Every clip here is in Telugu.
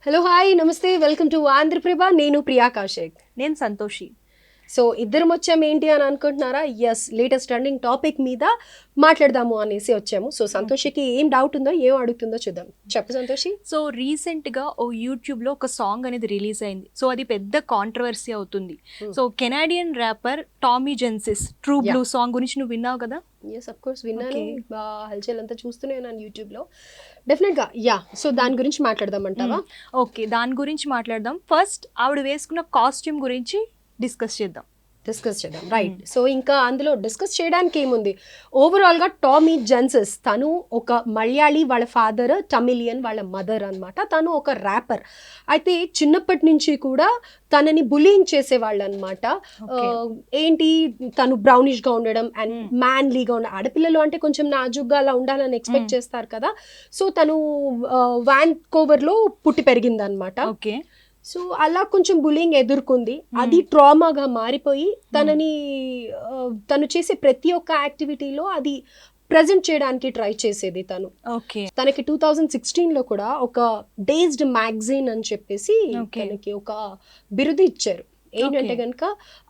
హలో హాయ్ నమస్తే వెల్కమ్ టు ఆంధ్రప్రభ. నేను ప్రియా కౌశిక్. నేను సంతోషి. సో ఇద్దరం వచ్చాము ఏంటి అని అనుకుంటున్నారా? ఎస్, లేటెస్ట్ ట్రెండింగ్ టాపిక్ మీద మాట్లాడదాము అనేసి వచ్చాము. సో సంతోషికి ఏం డౌట్ ఉందో ఏం అడుగుతుందో చూద్దాం. చెప్పు సంతోషి. సో రీసెంట్గా యూట్యూబ్లో ఒక సాంగ్ అనేది రిలీజ్ అయింది. సో అది పెద్ద కాంట్రవర్సీ అవుతుంది. So Canadian wrapper Tommy జెన్సిస్ true blue song గురించి నువ్వు విన్నావు కదా? ఎస్, అఫ్ కోర్స్ విన్నాను. హల్చల్ అంతా చూస్తూనే ఉన్నాను యూట్యూబ్లో. డెఫినెట్గా యా. సో దాని గురించి మాట్లాడదామంటావా? ఓకే, దాని గురించి మాట్లాడదాం. ఫస్ట్ ఆవిడ వేసుకున్న కాస్ట్యూమ్ గురించి డిస్కస్ చేద్దాం. రైట్. సో ఇంకా అందులో డిస్కస్ చేయడానికి ఏముంది, ఓవరాల్గా టామీ జెన్సిస్ తను ఒక మలయాళీ, వాళ్ళ ఫాదర్ తమిళియన్, వాళ్ళ మదర్ అనమాట. తను ఒక ర్యాపర్. అయితే చిన్నప్పటి నుంచి కూడా తనని బులింగ్ చేసేవాళ్ళు అనమాట. ఏంటి, తను బ్రౌనిష్గా ఉండడం అండ్ మ్యాన్లీగా ఉండడం. ఆడపిల్లలు అంటే కొంచెం నాజుగ్గా అలా ఉండాలని ఎక్స్పెక్ట్ చేస్తారు కదా. సో తను వాన్కోవర్లో పుట్టి పెరిగింది అనమాట. ఓకే. సో అలా కొంచెం బులింగ్ ఎదుర్కొంది. అది ట్రామాగా మారిపోయి తను చేసే ప్రతి ఒక్క యాక్టివిటీలో అది ప్రజెంట్ చేయడానికి ట్రై చేసేది తను. తనకి 2016లో కూడా ఒక డేజ్డ్ మ్యాగజైన్ అని చెప్పేసి తనకి ఒక బిరుదు ఇచ్చారు. ఏంటంటే కనుక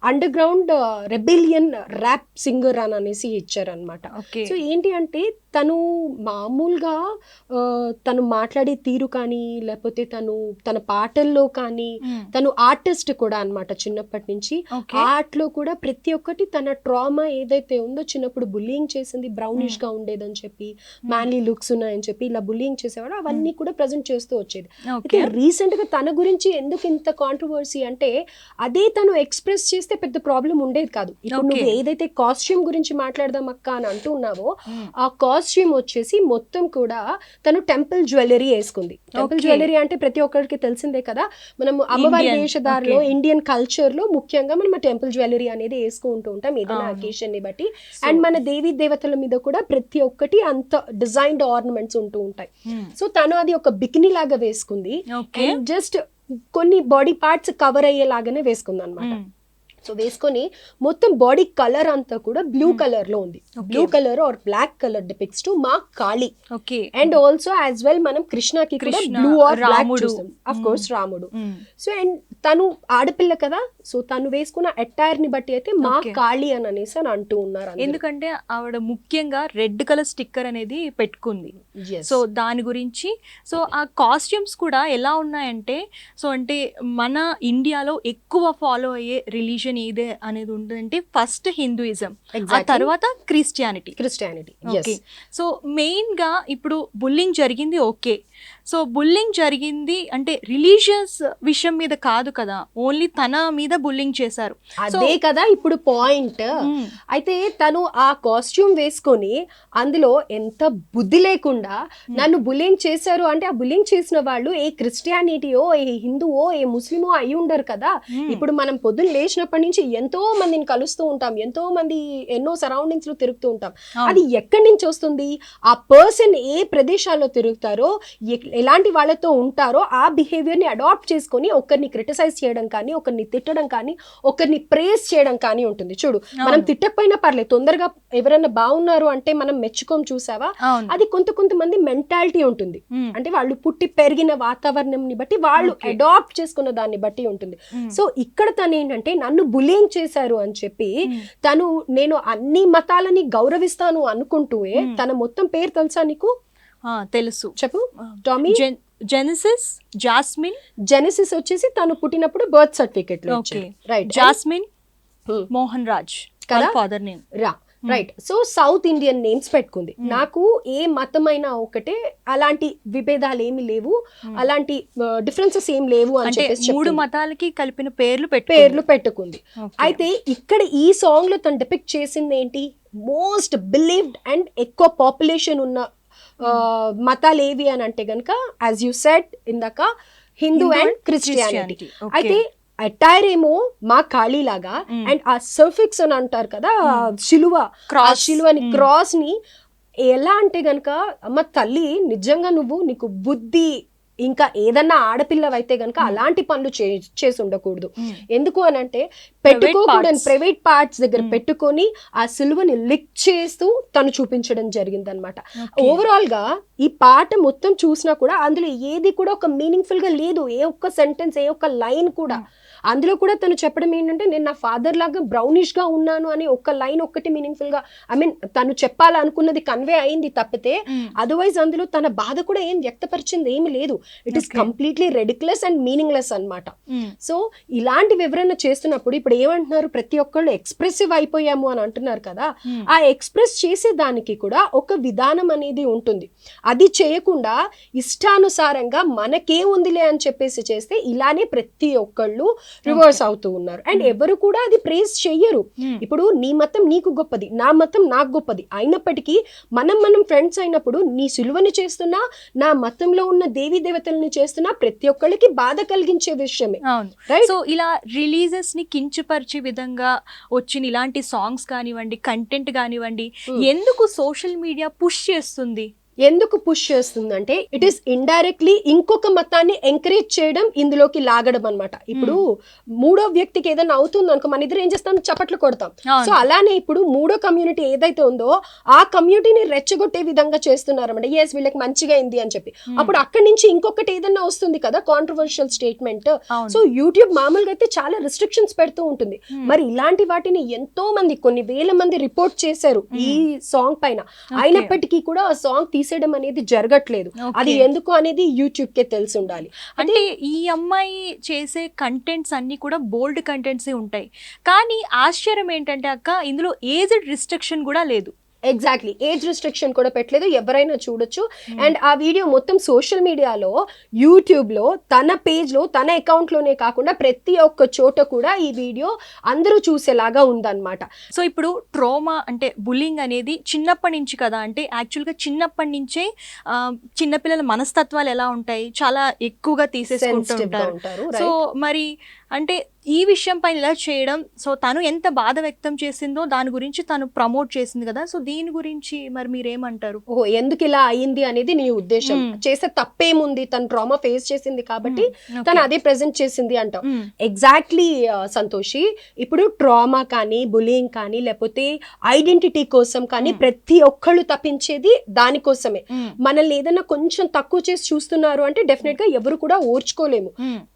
underground rebellion rap singer అని అనేసి ఇచ్చారనమాట. సో ఏంటి అంటే తను మామూలుగా తను మాట్లాడే తీరు కానీ, లేకపోతే తన పాటల్లో కానీ, తను ఆర్టిస్ట్ కూడా అనమాట చిన్నప్పటి నుంచి. ఆర్ట్లో కూడా ప్రతి ఒక్కటి తన ట్రామా ఏదైతే ఉందో, చిన్నప్పుడు బుల్లింగ్ చేసింది, బ్రౌనిష్ గా ఉండేదని చెప్పి, మ్యాన్లీ లుక్స్ ఉన్నాయని చెప్పి ఇలా బుల్లింగ్ చేసేవాడు. అవన్నీ కూడా ప్రజెంట్ చేస్తూ వచ్చేది. అయితే రీసెంట్ గా తన గురించి ఎందుకు ఇంత కాంట్రవర్సీ అంటే, అదే తను ఎక్స్ప్రెస్ చేస్తే పెద్ద ప్రాబ్లం ఉండేది కాదు. ఇప్పుడు నువ్వు ఏదైతే కాస్ట్యూమ్ గురించి మాట్లాడదాం అక్క అని అంటున్నావో, ఆ కాస్ట్యూమ్ వచ్చేసి మొత్తం కూడా తను టెంపుల్ జ్యువెలరీ వేసుకుంది. టెంపుల్ జ్యువెలరీ అంటే ప్రతి ఒక్కరికి తెలిసిందే కదా. మనం అమ్మవారి వేషధారలో, ఇండియన్ కల్చర్ లో ముఖ్యంగా మనం టెంపుల్ జ్యువెలరీ అనేది వేసుకుంటూ ఉంటాం ఏదైనా అకేషన్ ని బట్టి. అండ్ మన దేవీ దేవతల మీద కూడా ప్రతి ఒక్కటి అంత డిజైన్డ్ ఆర్నమెంట్స్ ఉంటూ ఉంటాయి. సో తను అది ఒక బికినీ లాగా వేసుకుంది. జస్ట్ కొన్ని బాడీ పార్ట్స్ కవర్ అయ్యేలాగానే వేసుకుంది అనమాట. సో వేసుకొని మొత్తం బాడీ కలర్ అంతా కూడా బ్లూ కలర్ లో ఉంది. Blue colour or black colour depicts to Ma Kali. And also as well మనం కృష్ణకి కూడా బ్లూ ఆర్ బ్లాక్ చూస్తాం, అఫ్ కోర్స్ రాముడు. సో అండ్ తను ఆడపిల్ల కదా, సో తను వేసుకున్న అటైర్ ని బట్టి అయితే మా కాళీ అని అనేసి అని అంటూ ఉన్నారు. ఎందుకంటే ఆవిడ ముఖ్యంగా రెడ్ కలర్ స్టిక్కర్ అనేది పెట్టుకుంది. సో దాని గురించి. సో ఆ కాస్ట్యూమ్స్ కూడా ఎలా ఉన్నాయంటే, సో అంటే మన ఇండియాలో ఎక్కువ ఫాలో అయ్యే రిలీజియన్ ఏదే అనేది ఉంటుందంటే ఫస్ట్ హిందూయిజం, ఆ తర్వాత క్రిస్టియానిటీ. ఓకే. సో మెయిన్ గా ఇప్పుడు బుల్లింగ్ జరిగింది. ఓకే, సో బుల్లింగ్ జరిగింది అంటే రిలీజియస్ విషయం మీద కాదు కదా, ఓన్లీ తన మీద బుల్లింగ్ చేశారు. అదే కదా ఇప్పుడు పాయింట్. అయితే తను ఆ కాస్ట్యూమ్ వేసుకొని అందులో ఎంత బుద్ధి లేకుండా నన్ను బుల్లింగ్ చేశారు అంటే, ఆ బుల్లింగ్ చేసిన వాళ్ళు ఏ క్రిస్టియానిటీయో, ఏ హిందువో, ఏ ముస్లిమో అయి ఉండరు కదా. ఇప్పుడు మనం పొద్దున్న లేచినప్పటి నుంచి ఎంతో మందిని కలుస్తూ ఉంటాం, ఎంతో మంది ఎన్నో సరౌండింగ్స్ లో తిరుగుతూ ఉంటాం. అది ఎక్కడి నుంచి వస్తుంది? ఆ పర్సన్ ఏ ప్రదేశాల్లో తిరుగుతారో, ఎలాంటి వాళ్ళతో ఉంటారో ఆ బిహేవియర్ ని అడాప్ట్ చేసుకొని ఒకరిని క్రిటిసైజ్ చేయడం కానీ, ఒకరిని తిట్టడం కానీ, ఒకరిని ప్రేస్ చేయడం కానీ ఉంటుంది. చూడు, మనం తిట్టకపోయినా పర్లేదు, తొందరగా ఎవరైనా బాగున్నారు అంటే మనం మెచ్చుకోం, చూసావా? అది కొంతమంది మెంటాలిటీ ఉంటుంది. అంటే వాళ్ళు పుట్టి పెరిగిన వాతావరణం ని బట్టి, వాళ్ళు అడాప్ట్ చేసుకున్న దాన్ని బట్టి ఉంటుంది. సో ఇక్కడ తను ఏంటంటే నన్ను బులింగ్ చేశారు అని చెప్పి నేను అన్ని మతాలని గౌరవిస్తాను అనుకుంటూ తన మొత్తం పేరు తెలుసా నీకు? తెలుసు, చెప్పు. టామీ జెనిసిస్ వచ్చేసి తను పుట్టినప్పుడు బర్త్ సర్టిఫికెట్ లో రైట్. జాస్మిన్ మోహన్ రాజ్ కదా father name. Right. So south Indian names పెట్టుకుంది. నాకు ఏ మతమైనా ఒకటే, అలాంటి విభేదాలు ఏమి లేవు, అలాంటి డిఫరెన్సెస్ ఏం లేవు అని చెప్పేసి 3 మతాలకి కలిపిన పేర్లు పెట్టుకుంది. అయితే ఇక్కడ ఈ సాంగ్ లో తను డిపిక్ట్ చేసింది ఏంటి? మోస్ట్ బిలీవ్డ్ అండ్ ఎక్కువ పాపులేషన్ ఉన్న మతాలు ఏవి అని అంటే గనక, యాజ్ యూ సెడ్ ఇందాక, హిందూ అండ్ క్రిస్టియానిటీ. అయితే అటైర్ ఏమో మా కాళీ లాగా, అండ్ ఆ సర్ఫిక్స్ అని అంటారు కదా, శిలువని, క్రాస్ ని ఎలా అంటే గనక, అమ్మ తల్లి నిజంగా నీకు బుద్ధి ఇంకా ఏదన్నా ఆడపిల్లవైతే గనక అలాంటి పనులు చేసి ఉండకూడదు. ఎందుకు అని అంటే పెట్టుకోకూడని ప్రైవేట్ పార్ట్స్ దగ్గర పెట్టుకొని ఆ సిలువని లిక్ చేస్తూ తను చూపించడం జరిగింది అనమాట. ఓవరాల్ గా ఈ పాట మొత్తం చూసినా కూడా అందులో ఏది కూడా ఒక మీనింగ్ఫుల్ గా లేదు, ఏ ఒక్క సెంటెన్స్, ఏ ఒక్క లైన్ కూడా. అందులో కూడా తను చెప్పడం ఏంటంటే నేను నా ఫాదర్ లాగా బ్రౌనిష్ గా ఉన్నాను అని ఒక్క లైన్ ఒక్కటి మీనింగ్ఫుల్ గా, ఐ మీన్ తను చెప్పాలనుకున్నది కన్వే అయింది తప్పితే అదర్వైజ్ అందులో తన బాధ కూడా ఏం వ్యక్తపరిచింది ఏమి లేదు. It is completely ridiculous and meaningless అన్నమాట. సో ఇలాంటి వివరణ చేస్తున్నప్పుడు ఇప్పుడు ఏమంటున్నారు, ప్రతి ఒక్కళ్ళు ఎక్స్ప్రెసివ్ అయిపోయాము అని అంటున్నారు కదా, ఆ ఎక్స్ప్రెస్ చేసే దానికి కూడా ఒక విధానం అనేది ఉంటుంది. అది చేయకుండా ఇష్టానుసారంగా మనకే ఉందిలే అని చెప్పేసి చేస్తే ఇలానే ప్రతి ఒక్కళ్ళు రివర్స్ అవుతూ ఉన్నారు. అండ్ ఎవరు కూడా అది ప్రేజ్ చెయ్యరు. ఇప్పుడు నీ మతం నీకు గొప్పది, నా మతం నాకు గొప్పది అయినప్పటికీ మనం ఫ్రెండ్స్ అయినప్పుడు నీ సిలువని చేస్తున్నా, నా మతంలో ఉన్న దేవీ దేవతల్ని చేస్తున్నా ప్రతి ఒక్కళ్ళకి బాధ కలిగించే విషయమే. సో ఇలా రిలీజెస్ ని కించపరిచే విధంగా వచ్చిన ఇలాంటి సాంగ్స్ కానివ్వండి, కంటెంట్ కానివ్వండి, ఎందుకు సోషల్ మీడియా పుష్ చేస్తుంది? ఎందుకు పుష్ చేస్తుందంటే ఇట్ ఈస్ ఇండైరెక్ట్లీ ఇంకొక మతాన్ని ఎంకరేజ్ చేయడం, ఇందులోకి లాగడం అనమాట. ఇప్పుడు మూడో వ్యక్తికి ఏదైనా అవుతుంది అనుకో, మన ఇద్దరు ఏం చేస్తాం, చప్పట్లు కొడతాం. సో అలానే ఇప్పుడు మూడో కమ్యూనిటీ ఏదైతే ఉందో ఆ కమ్యూనిటీని రెచ్చగొట్టే విధంగా చేస్తున్నారు అనమాట. ఎస్ వీళ్ళకి మంచిగా అయింది అని చెప్పి అప్పుడు అక్కడి నుంచి ఇంకొకటి ఏదైనా వస్తుంది కదా కాంట్రవర్షియల్ స్టేట్మెంట్. సో యూట్యూబ్ మామూలుగా అయితే చాలా రిస్ట్రిక్షన్స్ పెడుతూ ఉంటుంది. మరి ఇలాంటి వాటిని ఎంతో మంది, కొన్ని వేల మంది రిపోర్ట్ చేశారు ఈ సాంగ్ పైన. అయినప్పటికీ కూడా ఆ సాంగ్ తీసేయడం అనేది జరగట్లేదు. అది ఎందుకు అనేది యూట్యూబ్ కే తెలిసి ఉండాలి. అంటే ఈ అమ్మాయి చేసే కంటెంట్స్ అన్ని కూడా బోల్డ్ కంటెంట్స్ ఉంటాయి, కానీ ఆశ్చర్యం ఏంటంటే అక్క ఇందులో ఏజ్ రిస్ట్రిక్షన్ కూడా లేదు. ఎగ్జాక్ట్లీ, ఏజ్ రిస్ట్రిక్షన్ కూడా పెట్టలేదు, ఎవరైనా చూడొచ్చు. అండ్ ఆ వీడియో మొత్తం సోషల్ మీడియాలో, యూట్యూబ్ లో, తన పేజ్ లో, తన అకౌంట్ లోనే కాకుండా ప్రతి ఒక్క చోట కూడా ఈ వీడియో అందరూ చూసేలాగా ఉందన్నమాట. సో ఇప్పుడు ట్రోమా అంటే బుల్లింగ్ అనేది చిన్నప్పటి నుంచి కదా, అంటే యాక్చువల్గా చిన్నప్పటి నుంచే చిన్నపిల్లల మనస్తత్వాలు ఎలా ఉంటాయి, చాలా ఎక్కువగా తీసేసుకుంటూ ఉంటారు. సో మరి అంటే ఈ విషయం పైన ఇలా చేయడం, సో తను ఎంత బాధ వ్యక్తం చేసిందో దాని గురించి తను ప్రమోట్ చేసింది కదా, సో దీని గురించి మరి మీరేమంటారు? ఓహో, ఎందుకు ఇలా అయింది అనేది నీ ఉద్దేశం? చేసే తప్పేముంది, తను ట్రామా ఫేస్ చేసింది కాబట్టి తను అదే ప్రెజెంట్ చేసింది అంటావు. ఎగ్జాక్ట్లీ సంతోషి, ఇప్పుడు ట్రామా కానీ, బులింగ్ కానీ, లేకపోతే ఐడెంటిటీ కోసం కానీ ప్రతి ఒక్కళ్ళు తప్పించేది దానికోసమే. మనల్ని ఏదైనా కొంచెం తక్కువ చేసి చూస్తున్నారు అంటే డెఫినెట్ గా ఎవరు కూడా ఓర్చుకోలేము.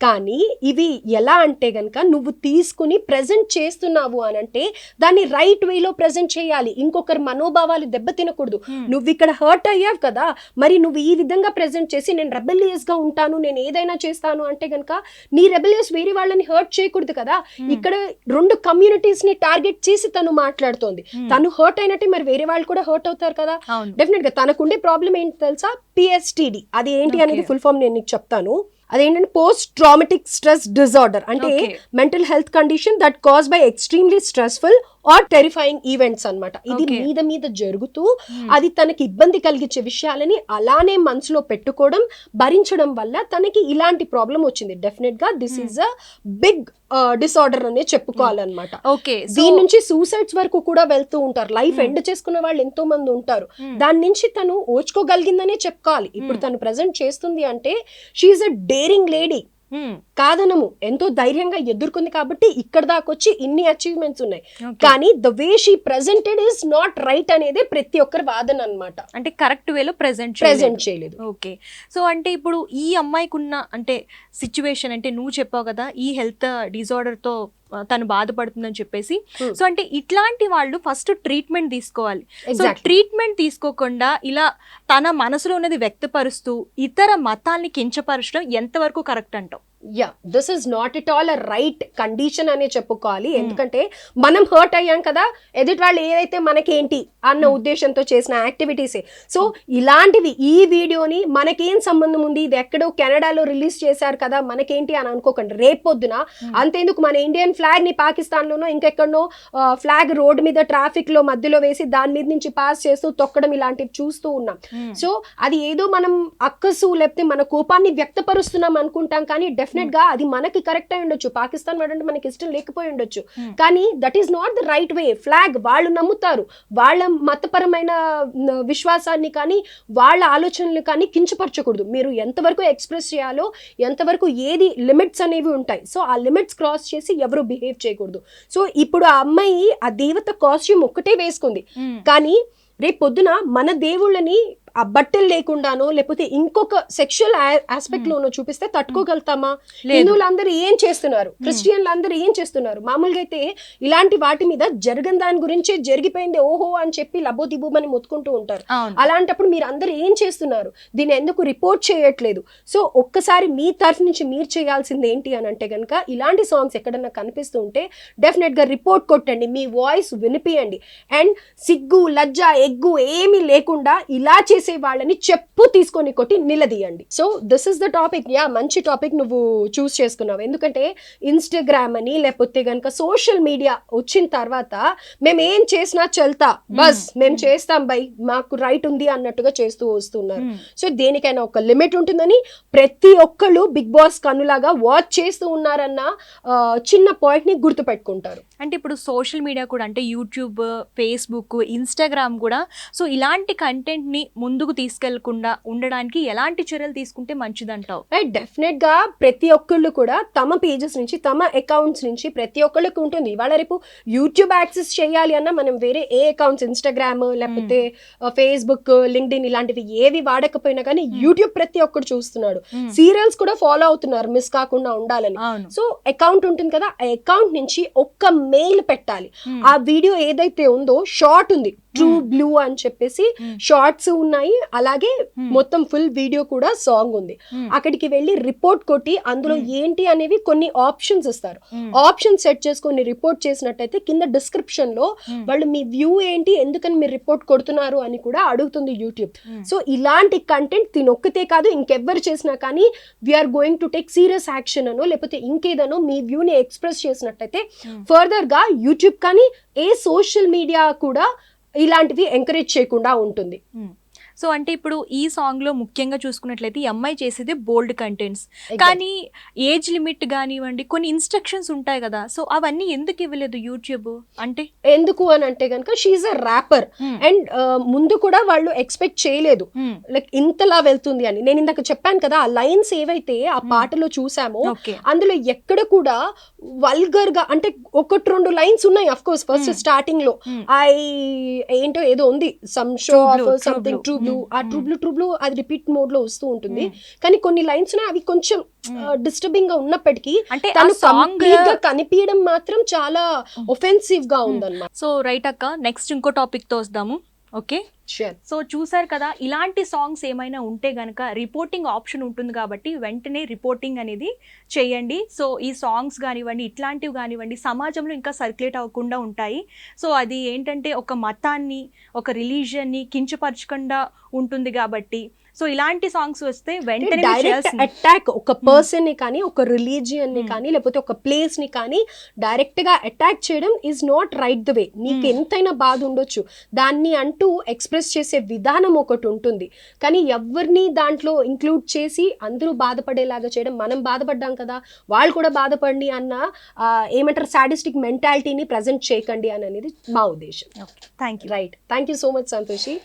కానీ ఇవి ఎలా అంటే గనక నువ్వు తీసుకుని ప్రెజెంట్ చేస్తున్నావు అని అంటే దాన్ని రైట్ వేలో ప్రెజెంట్ చేయాలి. ఇంకొకరి మనోభావాలు దెబ్బతినకూడదు. నువ్వు ఇక్కడ హర్ట్ అయ్యావు కదా, మరి నువ్వు ఈ విధంగా ప్రెజెంట్ చేసి నేను రెబెలియస్ గా ఉంటాను, నేను ఏదైనా చేస్తాను అంటే గనక నీ రెబెలియస్ వేరే వాళ్ళని హర్ట్ చేయకూడదు కదా. ఇక్కడ రెండు కమ్యూనిటీస్ ని టార్గెట్ చేసి తను మాట్లాడుతోంది. తను హర్ట్ అయినట్టే మరి వేరే వాళ్ళు కూడా హర్ట్ అవుతారు కదా. డెఫినెట్ గా తనకుండే ప్రాబ్లం ఏంటి తెలుసా, PSTD. అది ఏంటి అనేది ఫుల్ ఫామ్ నేను నీకు చెప్తాను. అదేంటంటే పోస్ట్ ట్రామాటిక్ స్ట్రెస్ డిజార్డర్, అంటే mental health condition that cause by extremely stressful or terrifying events అన్నమాట. ఇది మీద జరుగుతూ అది తనకి ఇబ్బంది కలిగించే విషయాలని అలానే మనసులో పెట్టుకోవడం, భరించడం వల్ల తనకి ఇలాంటి ప్రాబ్లం వచ్చింది. డెఫినెట్ గా this is a big disorder అనే చెప్పుకోవాలన్నమాట. దీని నుంచి సూసైడ్స్ వరకు కూడా వెళ్తూ ఉంటారు. లైఫ్ ఎండ్ చేసుకున్న వాళ్ళు ఎంతో మంది ఉంటారు. దాని నుంచి తను ఓర్చుకోగలిగిందనే చెప్పుకోవాలి. ఇప్పుడు తను ప్రెజెంట్ చేస్తుంది అంటే షీఈ్ అ డేరింగ్ లేడీ, కాదనము, ఎంతో ధైర్యంగా ఎదుర్కొంది కాబట్టి ఇక్కడ దాకొచ్చి ఇన్ని అచీవ్మెంట్స్ ఉన్నాయి. కానీ the way she presented is not right అనేది ప్రతి ఒక్కరి వాదన అన్నమాట. అంటే కరెక్ట్ వేలో ప్రెజెంట్ చేయలేదు. ఓకే, సో అంటే ఇప్పుడు ఈ అమ్మాయికి ఉన్న అంటే సిచ్యువేషన్, అంటే నువ్వు చెప్పావు కదా ఈ హెల్త్ డిజార్డర్ తో తను బాధపడుతుందని చెప్పేసి, సో అంటే ఇట్లాంటి వాళ్ళు ఫస్ట్ ట్రీట్మెంట్ తీసుకోవాలి. సో ట్రీట్మెంట్ తీసుకోకుండా ఇలా తన మనసులో ఉన్నది వ్యక్తపరుస్తూ ఇతర మతాల్ని కించపరచడం ఎంతవరకు కరెక్ట్ అంటావు? Yeah, this is not at all a right condition అనే చెప్పుకోవాలి. ఎందుకంటే మనం హర్ట్ అయ్యాం కదా, ఎదుటి వాళ్ళు ఏదైతే మనకేంటి అన్న ఉద్దేశంతో చేసిన యాక్టివిటీసే. సో ఇలాంటివి, ఈ వీడియోని మనకేం సంబంధం ఉంది, ఇది ఎక్కడో కెనడాలో రిలీజ్ చేశారు కదా మనకేంటి అని అనుకోకండి. రేపొద్దున అంతేందుకు మన ఇండియన్ ఫ్లాగ్ ని పాకిస్తాన్ లోనో ఇంకెక్కడనో ఫ్లాగ్ రోడ్ మీద ట్రాఫిక్ లో మధ్యలో వేసి దాని మీద నుంచి పాస్ చేస్తూ తొక్కడం ఇలాంటివి చూస్తూ ఉన్నాం. సో అది ఏదో మనం అక్కసు లేకపోతే మన కోపాన్ని వ్యక్తపరుస్తున్నాం అనుకుంటాం, కానీ డెఫినెట్ గా అది మనకి కరెక్ట్ అయి ఉండొచ్చు, పాకిస్తాన్ వాడంటే మనకి ఇష్టం లేకపోయి ఉండొచ్చు, కానీ that is not the right way. Flag వాళ్ళు నమ్ముతారు, వాళ్ళ మతపరమైన విశ్వాసాన్ని కానీ వాళ్ళ ఆలోచనలు కానీ కించపరచకూడదు. మీరు ఎంతవరకు ఎక్స్ప్రెస్ చేయాలో, ఎంతవరకు ఏది లిమిట్స్ అనేవి ఉంటాయి. సో ఆ లిమిట్స్ క్రాస్ చేసి ఎవరు బిహేవ్ చేయకూడదు. సో ఇప్పుడు ఆ అమ్మాయి ఆ దేవత కాస్ట్యూమ్ ఒక్కటే వేసుకుంది, కానీ రేపు పొద్దున మన దేవుళ్ళని ఆ బట్టలు లేకుండానో లేకపోతే ఇంకొక సెక్షువల్ ఆస్పెక్ట్ లోనో చూపిస్తే తట్టుకోగలుగుతామా? హిందువులందరూ ఏం చేస్తున్నారు, క్రిస్టియన్లు అందరూ ఏం చేస్తున్నారు? మామూలుగా అయితే ఇలాంటి వాటి మీద జరగని దాని గురించి జరిగిపోయింది ఓహో అని చెప్పి లబోదిబోమని మొత్తుకుంటూ ఉంటారు. అలాంటప్పుడు మీరు అందరూ ఏం చేస్తున్నారు, దీన్ని ఎందుకు రిపోర్ట్ చేయట్లేదు? సో ఒక్కసారి మీ తరఫు నుంచి మీరు చేయాల్సింది ఏంటి అని అంటే కనుక, ఇలాంటి సాంగ్స్ ఎక్కడన్నా కనిపిస్తూ ఉంటే డెఫినెట్ గా రిపోర్ట్ కొట్టండి, మీ వాయిస్ వినిపియండి. అండ్ సిగ్గు లజ్జ ఎగ్గు ఏమీ లేకుండా ఇలా చేసే వాళ్ళని చెప్పు తీసుకొని కొట్టి నిలదీయండి. So this is the topic. Yeah, మంచి టాపిక్ నువ్వు చూస్ చేసుకున్నావు. ఎందుకంటే ఇన్స్టాగ్రామ్ అని లేకపోతే గనక సోషల్ మీడియా వచ్చిన తర్వాత మేము ఏం చేసినా చల్తా, బస్ మేము చేస్తాం బై, మాకు రైట్ ఉంది అన్నట్టుగా చేస్తూ వస్తున్నారు. సో దేనికైనా ఒక లిమిట్ ఉంటుందని ప్రతి ఒక్కళ్ళు బిగ్ బాస్ కన్నులాగా వాచ్ చేస్తూ ఉన్నారన్న చిన్న పాయింట్ ని గుర్తు పెట్టుకుంటారు. అంటే ఇప్పుడు సోషల్ మీడియా కూడా, అంటే యూట్యూబ్, ఫేస్బుక్, ఇన్స్టాగ్రామ్ కూడా, సో ఇలాంటి కంటెంట్ ని ముందుకు తీసుకెళ్లకుండా ఉండడానికి ఎలాంటి చర్యలు తీసుకుంటే మంచిదంటావు? డెఫినెట్ గా ప్రతి ఒక్కళ్ళు కూడా తమ పేజెస్ నుంచి, తమ అకౌంట్స్ నుంచి ప్రతి ఒక్కళ్ళకి ఉంటుంది. ఇవాళ రేపు యూట్యూబ్ యాక్సెస్ చేయాలి అన్నా మనం వేరే ఏ అకౌంట్స్, ఇన్స్టాగ్రామ్ లేకపోతే ఫేస్బుక్, లింక్డ్ఇన్ ఇలాంటివి ఏవి వాడకపోయినా కానీ యూట్యూబ్ ప్రతి ఒక్కరు చూస్తున్నాడు. సీరియల్స్ కూడా ఫాలో అవుతున్నారు మిస్ కాకుండా ఉండాలని. సో అకౌంట్ ఉంటుంది కదా, ఆ అకౌంట్ నుంచి ఒక్క మెయిల్ పెట్టాలి. ఆ వీడియో ఏదైతే ఉందో షార్ట్ ఉంది, ట్రూ బ్లూ అని చెప్పేసి షార్ట్స్ ఉన్నాయి, అలాగే మొత్తం ఫుల్ వీడియో కూడా సాంగ్ ఉంది. అక్కడికి వెళ్ళి రిపోర్ట్ కొట్టి అందులో ఏంటి అనేవి కొన్ని ఆప్షన్స్ ఇస్తారు. ఆప్షన్ సెట్ చేసుకొని రిపోర్ట్ చేసినట్టయితే కింద డిస్క్రిప్షన్ లో వాళ్ళు మీ వ్యూ ఏంటి, ఎందుకని మీరు రిపోర్ట్ కొడుతున్నారు అని కూడా అడుగుతుంది యూట్యూబ్. సో ఇలాంటి కంటెంట్ తినొక్కతే కాదు, ఇంకెవ్వరు చేసినా కానీ we are going to take serious action అనో లేకపోతే ఇంకేదనో మీ వ్యూని ఎక్స్ప్రెస్ చేసినట్టయితే ఫర్దర్ గా యూట్యూబ్ కానీ ఏ సోషల్ మీడియా కూడా ఇలాంటివి ఎంకరేజ్ చేయకుండా ఉంటుంది. సో అంటే ఇప్పుడు ఈ సాంగ్ లో ముఖ్యంగా చూసుకున్నట్లయితే ఈ అమ్మాయి చేసేది బోల్డ్ కంటెంట్స్, కానీ ఏజ్ లిమిట్ కానివ్వండి, కొన్ని ఇన్స్ట్రక్షన్స్ ఉంటాయి కదా, సో అవన్నీ ఎందుకు ఇవ్వలేదు యూట్యూబ్? అంటే ఎందుకు అని అంటే కనుక షీఈ్ అ ర్యాపర్ అండ్ ముందు కూడా వాళ్ళు ఎక్స్పెక్ట్ చేయలేదు లైక్ ఇంతలా వెళ్తుంది అని. నేను ఇందాక చెప్పాను కదా, ఆ లైన్స్ ఏవైతే ఆ పాటలో చూసామో అందులో ఎక్కడ కూడా వల్గర్ గా, అంటే ఒకటి రెండు లైన్స్ ఉన్నాయి అఫ్ కోర్స్ ఫస్ట్ స్టార్టింగ్ లో ఏంటో ఏదో ఉంది, some show off something true blue, ఆ ట్రూ బ్లూ అది రిపీట్ మోడ్ లో వస్తూ ఉంటుంది. కానీ కొన్ని లైన్స్ ఉన్నాయి అవి కొంచెం డిస్టర్బింగ్ గా ఉన్నప్పటికీ తను కంప్లీట్ గా కనిపించడం మాత్రం చాలా ఒఫెన్సివ్ గా ఉందన్నమాట. సో రైట్ అక్క, నెక్స్ట్ ఇంకో టాపిక్ తో వద్దాము. ఓకే, సో చూసారు కదా, ఇలాంటి సాంగ్స్ ఏమైనా ఉంటే గనక రిపోర్టింగ్ ఆప్షన్ ఉంటుంది కాబట్టి వెంటనే రిపోర్టింగ్ అనేది చేయండి. సో ఈ సాంగ్స్ కానివ్వండి, ఇట్లాంటివి కానివ్వండి సమాజంలో ఇంకా సర్క్యులేట్ అవ్వకుండా ఉంటాయి. సో అది ఏంటంటే ఒక మతాన్ని, ఒక రిలీజియన్ని కించపరచకుండా ఉంటుంది కాబట్టి సో ఇలాంటి సాంగ్స్ వస్తే వెంటనే డైరెక్ట్ అటాక్ ఒక పర్సన్ ని కానీ, ఒక రిలీజియన్ ని కానీ, లేకపోతే ఒక ప్లేస్ ని కానీ డైరెక్ట్ గా అటాక్ చేయడం is not right the way. నీకు ఎంతైనా బాధ ఉండొచ్చు, దాన్ని అంటూ ఎక్స్ప్రెస్ చేసే విధానం ఒకటి ఉంటుంది, కానీ ఎవరిని దాంట్లో ఇంక్లూడ్ చేసి అందరూ బాధపడేలాగా చేయడం, మనం బాధపడ్డాం కదా వాళ్ళు కూడా బాధపడి అన్న ఏమంటారు సాడిస్టిక్ మెంటాలిటీని ప్రజెంట్ చేయకండి అని అనేది మా ఉద్దేశం. Thank you. Right, thank you so much Santoshi.